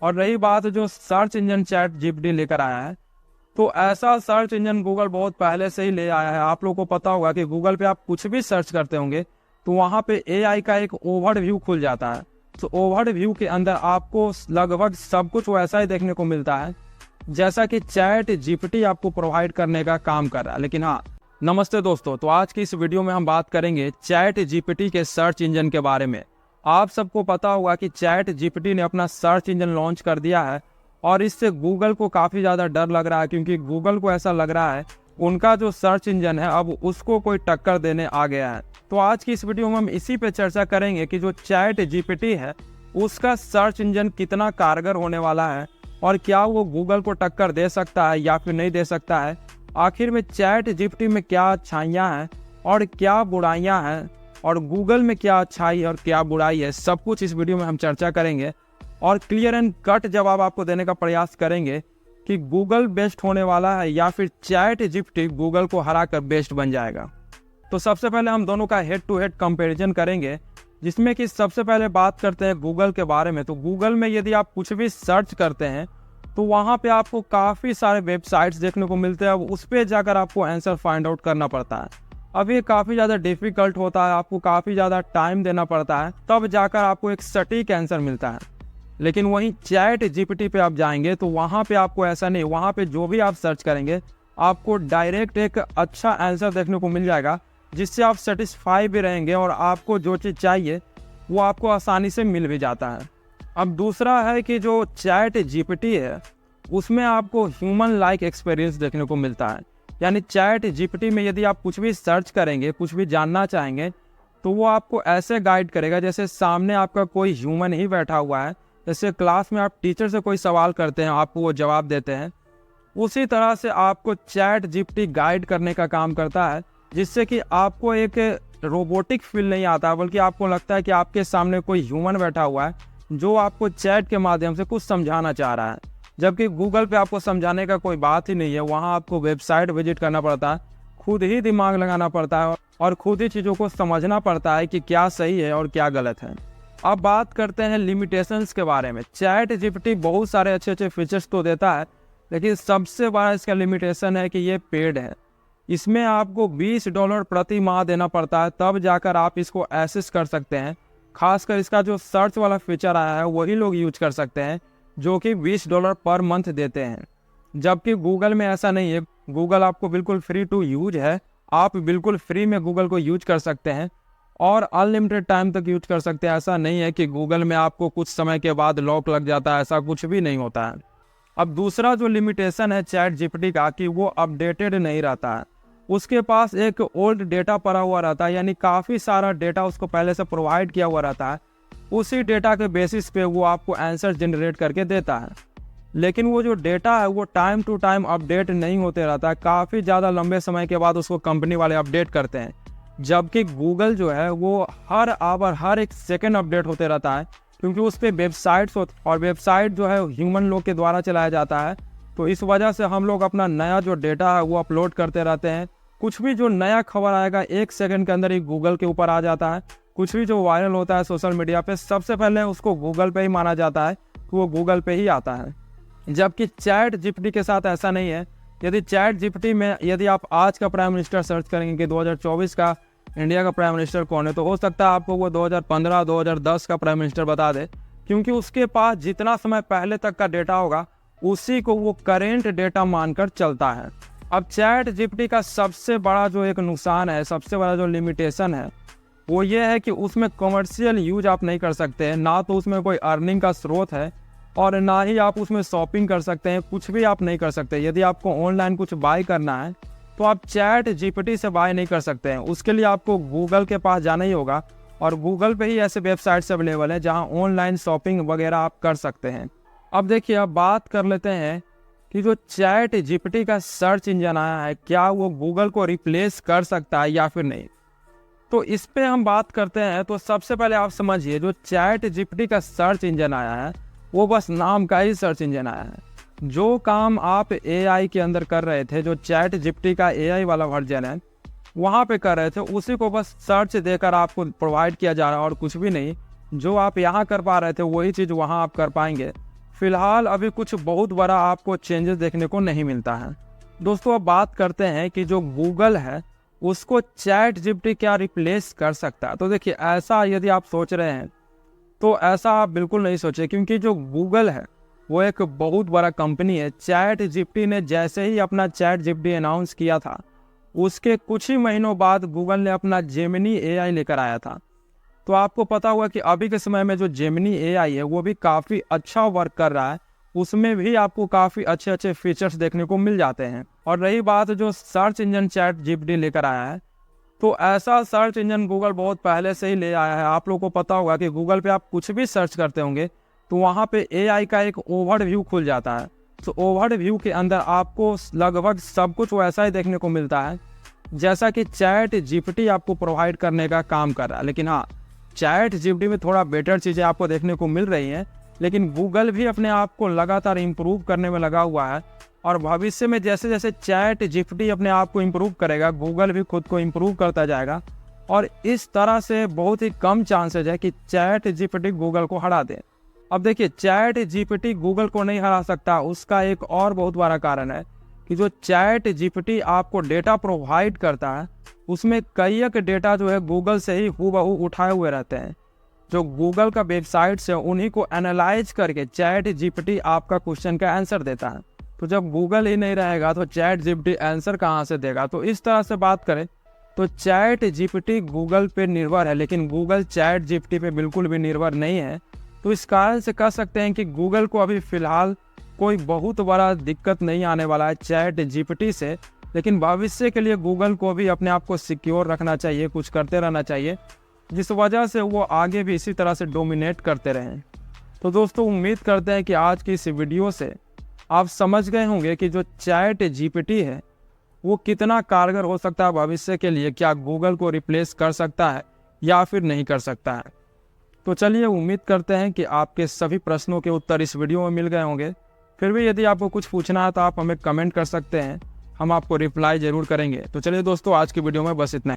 और रही बात जो सर्च इंजन चैट जीपीटी लेकर आया है, तो ऐसा सर्च इंजन गूगल बहुत पहले से ही ले आया है। आप लोगों को पता होगा कि गूगल पे आप कुछ भी सर्च करते होंगे तो वहाँ पे एआई का एक ओवरव्यू खुल जाता है। तो ओवरव्यू के अंदर आपको लगभग सब कुछ वैसा ही देखने को मिलता है जैसा कि चैट जीपीटी आपको प्रोवाइड करने का काम कर रहा है। लेकिन हाँ, नमस्ते दोस्तों, तो आज की इस वीडियो में हम बात करेंगे चैट जीपीटी के सर्च इंजन के बारे में। आप सबको पता होगा कि चैट जीपीटी ने अपना सर्च इंजन लॉन्च कर दिया है और इससे गूगल को काफ़ी ज़्यादा डर लग रहा है, क्योंकि गूगल को ऐसा लग रहा है उनका जो सर्च इंजन है अब उसको कोई टक्कर देने आ गया है। तो आज की इस वीडियो में हम इसी पे चर्चा करेंगे कि जो चैट जीपीटी है उसका सर्च इंजन कितना कारगर होने वाला है और क्या वो गूगल को टक्कर दे सकता है या फिर नहीं दे सकता है। आखिर में चैट जीपीटी में क्या अच्छाइयाँ हैं और क्या बुराइयाँ हैं, और गूगल में क्या अच्छाई और क्या बुराई है, सब कुछ इस वीडियो में हम चर्चा करेंगे और क्लियर एंड कट जवाब आपको देने का प्रयास करेंगे कि गूगल बेस्ट होने वाला है या फिर चैट जीपीटी गूगल को हराकर बेस्ट बन जाएगा। तो सबसे पहले हम दोनों का हेड टू हेड कंपैरिजन करेंगे, जिसमें कि सबसे पहले बात करते हैं गूगल के बारे में। तो गूगल में यदि आप कुछ भी सर्च करते हैं तो वहाँ पे आपको काफ़ी सारे वेबसाइट्स देखने को मिलते हैं। अब उस पर जाकर आपको आंसर फाइंड आउट करना पड़ता है। अब ये काफ़ी ज़्यादा डिफ़िकल्ट होता है, आपको काफ़ी ज़्यादा टाइम देना पड़ता है, तब जाकर आपको एक सटीक आंसर मिलता है। लेकिन वहीं चैट जीपीटी पे आप जाएंगे तो वहाँ पे आपको ऐसा नहीं, वहाँ पे जो भी आप सर्च करेंगे आपको डायरेक्ट एक अच्छा आंसर देखने को मिल जाएगा, जिससे आप सेटिस्फाई भी रहेंगे और आपको जो चीज़ चाहिए वो आपको आसानी से मिल भी जाता है। अब दूसरा है कि जो चैट जीपीटी है उसमें आपको ह्यूमन लाइक एक्सपीरियंस देखने को मिलता है। यानी चैट जीपीटी में यदि आप कुछ भी सर्च करेंगे, कुछ भी जानना चाहेंगे, तो वो आपको ऐसे गाइड करेगा जैसे सामने आपका कोई ह्यूमन ही बैठा हुआ है। जैसे क्लास में आप टीचर से कोई सवाल करते हैं, आपको वो जवाब देते हैं, उसी तरह से आपको चैट जीपीटी गाइड करने का काम करता है, जिससे कि आपको एक रोबोटिक फील नहीं आता, बल्कि आपको लगता है कि आपके सामने कोई ह्यूमन बैठा हुआ है जो आपको चैट के माध्यम से कुछ समझाना चाह रहा है। जबकि गूगल पे आपको समझाने का कोई बात ही नहीं है, वहाँ आपको वेबसाइट विजिट करना पड़ता है, खुद ही दिमाग लगाना पड़ता है और खुद ही चीज़ों को समझना पड़ता है कि क्या सही है और क्या गलत है। अब बात करते हैं लिमिटेशंस के बारे में। चैट जीपीटी बहुत सारे अच्छे अच्छे फीचर्स तो देता है, लेकिन सबसे बड़ा इसका लिमिटेशन है कि ये पेड है। इसमें आपको $20 प्रति माह देना पड़ता है, तब जाकर आप इसको एक्सेस कर सकते हैं। खासकर इसका जो सर्च वाला फीचर आया है वही लोग यूज कर सकते हैं, जो कि $20 पर मंथ देते हैं। जबकि गूगल में ऐसा नहीं है, गूगल आपको बिल्कुल फ्री टू यूज है। आप बिल्कुल फ्री में गूगल को यूज कर सकते हैं और अनलिमिटेड टाइम तक यूज कर सकते हैं। ऐसा नहीं है कि गूगल में आपको कुछ समय के बाद लॉक लग जाता है, ऐसा कुछ भी नहीं होता है। अब दूसरा जो लिमिटेशन है चैट जीपीटी का कि वो अपडेटेड नहीं रहता है, उसके पास एक ओल्ड डेटा पड़ा हुआ रहता है, यानी काफ़ी सारा डेटा उसको पहले से प्रोवाइड किया हुआ रहता है। उसी डेटा के बेसिस पे वो आपको आंसर जनरेट करके देता है। लेकिन वो जो डेटा है वो टाइम टू टाइम अपडेट नहीं होते रहता है, काफ़ी ज़्यादा लंबे समय के बाद उसको कंपनी वाले अपडेट करते हैं। जबकि गूगल जो है वो हर आवर हर एक सेकंड अपडेट होते रहता है, क्योंकि उस पर वेबसाइट्स और वेबसाइट जो है ह्यूमन लोग के द्वारा चलाया जाता है। तो इस वजह से हम लोग अपना नया जो डेटा है वो अपलोड करते रहते हैं। कुछ भी जो नया खबर आएगा 1 सेकंड के अंदर ही गूगल के ऊपर आ जाता है। कुछ भी जो वायरल होता है सोशल मीडिया पे, सबसे पहले उसको गूगल पे ही माना जाता है कि वो गूगल पे ही आता है। जबकि चैट जीपीटी के साथ ऐसा नहीं है। यदि चैट जीपीटी में यदि आप आज का प्राइम मिनिस्टर सर्च करेंगे कि 2024 का इंडिया का प्राइम मिनिस्टर कौन है, तो हो सकता है आपको वो 2015-2010 का प्राइम मिनिस्टर बता दे, क्योंकि उसके पास जितना समय पहले तक का डेटा होगा उसी को वो करेंट डेटा मानकर चलता है। अब चैट जीपीटी का सबसे बड़ा जो एक नुकसान है, सबसे बड़ा जो लिमिटेशन है, वो ये है कि उसमें कमर्शियल यूज आप नहीं कर सकते हैं। ना तो उसमें कोई अर्निंग का स्रोत है और ना ही आप उसमें शॉपिंग कर सकते हैं, कुछ भी आप नहीं कर सकते। यदि आपको ऑनलाइन कुछ बाय करना है तो आप चैट जीपीटी से बाय नहीं कर सकते हैं, उसके लिए आपको गूगल के पास जाना ही होगा। और गूगल पे ही ऐसे वेबसाइट्स अवेलेबल हैं जहां ऑनलाइन शॉपिंग वगैरह आप कर सकते हैं। अब देखिए, अब बात कर लेते हैं कि जो चैट जीपीटी का सर्च इंजन आया है क्या वो गूगल को रिप्लेस कर सकता है या फिर नहीं। तो इस पे हम बात करते हैं। तो सबसे पहले आप समझिए, जो चैट जीपीटी का सर्च इंजन आया है वो बस नाम का ही सर्च इंजन आया है। जो काम आप एआई के अंदर कर रहे थे, जो चैट जीपीटी का एआई वाला वर्जन है वहाँ पे कर रहे थे, उसी को बस सर्च देकर आपको प्रोवाइड किया जा रहा है और कुछ भी नहीं। जो आप यहाँ कर पा रहे थे वही चीज़ वहाँ आप कर पाएंगे। फिलहाल अभी कुछ बहुत बड़ा आपको चेंजेस देखने को नहीं मिलता है। दोस्तों अब बात करते हैं कि जो गूगल है उसको चैट जीपीटी क्या रिप्लेस कर सकता है। तो देखिए, ऐसा यदि आप सोच रहे हैं तो ऐसा आप बिल्कुल नहीं सोचे, क्योंकि जो गूगल है वो एक बहुत बड़ा कंपनी है। चैट जीपीटी ने जैसे ही अपना चैट जीपीटी अनाउंस किया था, उसके कुछ ही महीनों बाद गूगल ने अपना जेमिनी एआई लेकर आया था। तो आपको पता होगा कि अभी के समय में जो जेमिनी एआई है वो भी काफ़ी अच्छा वर्क कर रहा है। उसमें भी आपको काफ़ी अच्छे अच्छे फीचर्स देखने को मिल जाते हैं। और रही बात जो सर्च इंजन चैट जीपीटी लेकर आया है, तो ऐसा सर्च इंजन गूगल बहुत पहले से ही ले आया है। आप लोगों को पता होगा कि गूगल पे आप कुछ भी सर्च करते होंगे तो वहाँ पे एआई का एक ओवरव्यू खुल जाता है। तो ओवरव्यू के अंदर आपको लगभग सब कुछ वैसा ही देखने को मिलता है जैसा कि चैट जीपीटी आपको प्रोवाइड करने का काम कर रहा है। लेकिन हाँ, चैट जीपीटी में थोड़ा बेटर चीज़ें आपको देखने को मिल रही हैं, लेकिन गूगल भी अपने आप को लगातार इम्प्रूव करने में लगा हुआ है। और भविष्य में जैसे जैसे चैट जीपीटी अपने आप को इम्प्रूव करेगा, गूगल भी खुद को इम्प्रूव करता जाएगा। और इस तरह से बहुत ही कम चांसेज है कि चैट जीपीटी गूगल को हरा दे। अब देखिए, चैट जीपीटी गूगल को नहीं हरा सकता, उसका एक और बहुत बड़ा कारण है कि जो चैट जीपीटी आपको डेटा प्रोवाइड करता है उसमें कई एक डेटा जो है गूगल से ही हूबहू उठाए हुए रहते हैं। जो गूगल का वेबसाइट से उन्हीं को एनालाइज करके चैट जीपीटी आपका क्वेश्चन का आंसर देता है। तो जब गूगल ही नहीं रहेगा तो चैट जीपीटी आंसर कहाँ से देगा। तो इस तरह से बात करें तो चैट जीपीटी गूगल पे निर्भर है, लेकिन गूगल चैट जीपीटी पे बिल्कुल भी निर्भर नहीं है। तो इस कारण से कह सकते हैं कि गूगल को अभी फ़िलहाल कोई बहुत बड़ा दिक्कत नहीं आने वाला है चैट जीपीटी से। लेकिन भविष्य के लिए गूगल को भी अपने आप को सिक्योर रखना चाहिए, कुछ करते रहना चाहिए, जिस वजह से वो आगे भी इसी तरह से डोमिनेट करते रहें। तो दोस्तों उम्मीद करते हैं कि आज की इस वीडियो से आप समझ गए होंगे कि जो चैट जीपीटी है वो कितना कारगर हो सकता है भविष्य के लिए। क्या गूगल को रिप्लेस कर सकता है या फिर नहीं कर सकता है। तो चलिए, उम्मीद करते हैं कि आपके सभी प्रश्नों के उत्तर इस वीडियो में मिल गए होंगे। फिर भी यदि आपको कुछ पूछना है तो आप हमें कमेंट कर सकते हैं, हम आपको रिप्लाई ज़रूर करेंगे। तो चलिए दोस्तों, आज की वीडियो में बस इतना ही।